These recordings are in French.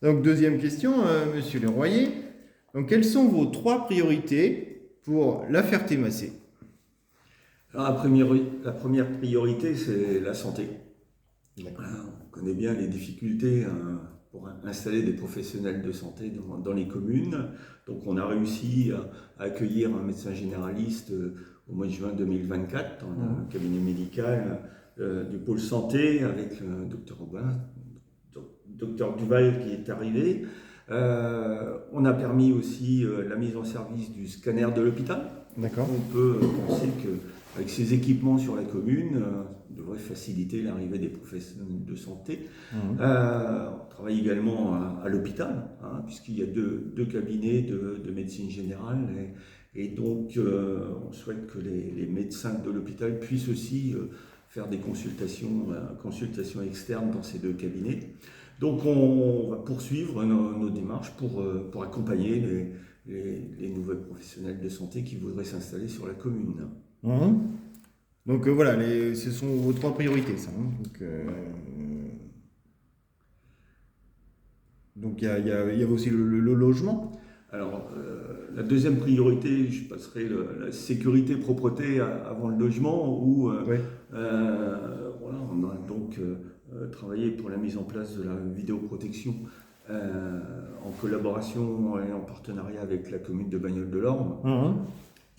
Donc, deuxième question, Monsieur Leroyer. Donc, quelles sont vos trois priorités pour la Ferté-Massé? Alors, la première priorité, c'est la santé. D'accord. On connaît bien les difficultés pour installer des professionnels de santé dans les communes. Donc on a réussi à accueillir un médecin généraliste au mois de juin 2024 dans le Mhm. cabinet médical du pôle santé avec le docteur Aubin, docteur Duval qui est arrivé. On a permis aussi la mise en service du scanner de l'hôpital. D'accord. On peut penser qu'avec ces équipements sur la commune, on devrait faciliter l'arrivée des professionnels de santé. Mhm. On travaille également à l'hôpital, puisqu'il y a deux cabinets de médecine générale. Et donc, on souhaite que les médecins de l'hôpital puissent aussi faire des consultations externes dans ces deux cabinets. Donc, on va poursuivre nos démarches pour accompagner les nouveaux professionnels de santé qui voudraient s'installer sur la commune. Mhm. Donc, voilà, ce sont vos trois priorités, ça, hein. Donc, il y a aussi le logement. Alors, la deuxième priorité, je passerai la sécurité, propreté avant le logement, où Oui. voilà, on a donc travaillé pour la mise en place de la vidéoprotection en collaboration et en partenariat avec la commune de Bagnoles-de-l'Orme. Mhm.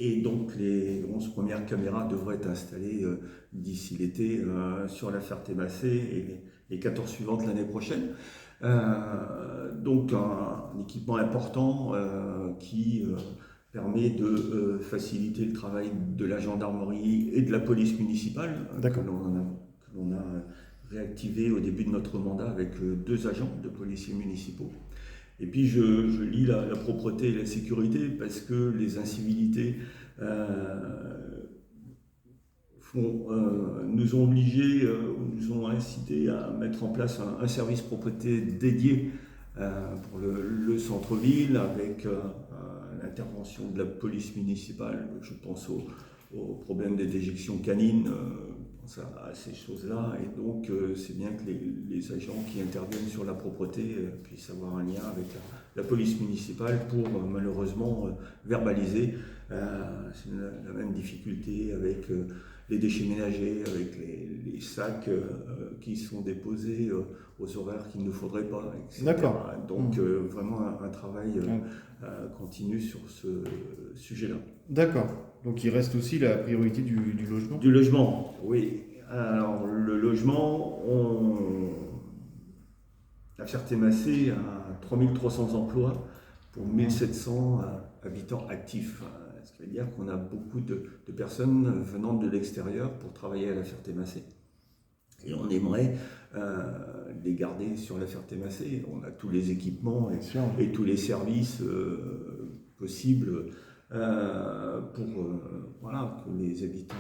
Et donc, les 11 premières caméras devraient être installées d'ici l'été sur la Ferté-Massé et les 14 suivantes l'année prochaine. Donc un équipement important qui permet de faciliter le travail de la gendarmerie et de la police municipale D'accord. que l'on a réactivé au début de notre mandat avec deux agents de policiers municipaux. Et puis je lis la propreté et la sécurité parce que les incivilités nous ont obligés, nous ont incités à mettre en place un service propreté dédié pour le centre-ville avec l'intervention de la police municipale. Je pense au problème des déjections canines, je pense à ces choses-là. Et donc c'est bien que les agents qui interviennent sur la propreté puissent avoir un lien avec la police municipale pour malheureusement verbaliser. C'est la même difficulté avec les déchets ménagers, avec les sacs qui sont déposés aux horaires qu'il ne faudrait pas, etc. D'accord. Donc vraiment un travail Mhm. continu sur ce sujet-là. D'accord. Donc, il reste aussi la priorité du logement. Du logement, oui. Alors le logement, la Ferté-Massé a 3300 emplois pour 1700 habitants actifs. Ce qui veut dire qu'on a beaucoup de personnes venant de l'extérieur pour travailler à la Ferté-Massé. Et on aimerait les garder sur la Ferté-Massé. On a tous les équipements Bien sûr. et tous les services possibles pour voilà, que les habitants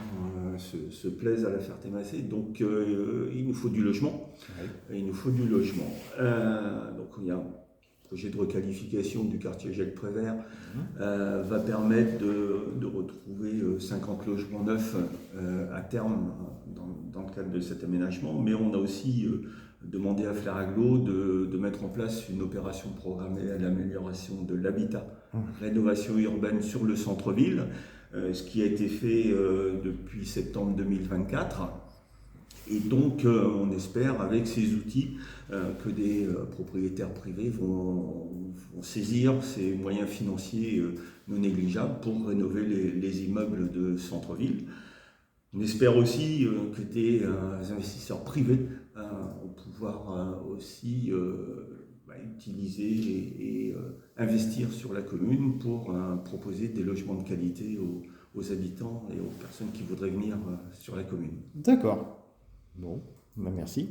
se plaisent à la Ferté-Massé. Donc il nous faut du logement. Oui. Il nous faut du logement. Donc il y a un projet de requalification du quartier Gilles-Prévert va permettre de retrouver 50 logements neufs à terme dans le cadre de cet aménagement. Mais on a aussi demandé à Flaraglo de mettre en place une opération programmée à l'amélioration de l'habitat, rénovation urbaine sur le centre-ville, ce qui a été fait depuis septembre 2024. Et donc, on espère, avec ces outils, que des propriétaires privés vont saisir ces moyens financiers non négligeables pour rénover les immeubles de centre-ville. On espère aussi que des investisseurs privés vont pouvoir aussi utiliser et investir sur la commune pour proposer des logements de qualité aux habitants et aux personnes qui voudraient venir sur la commune. D'accord. Bon, bah merci.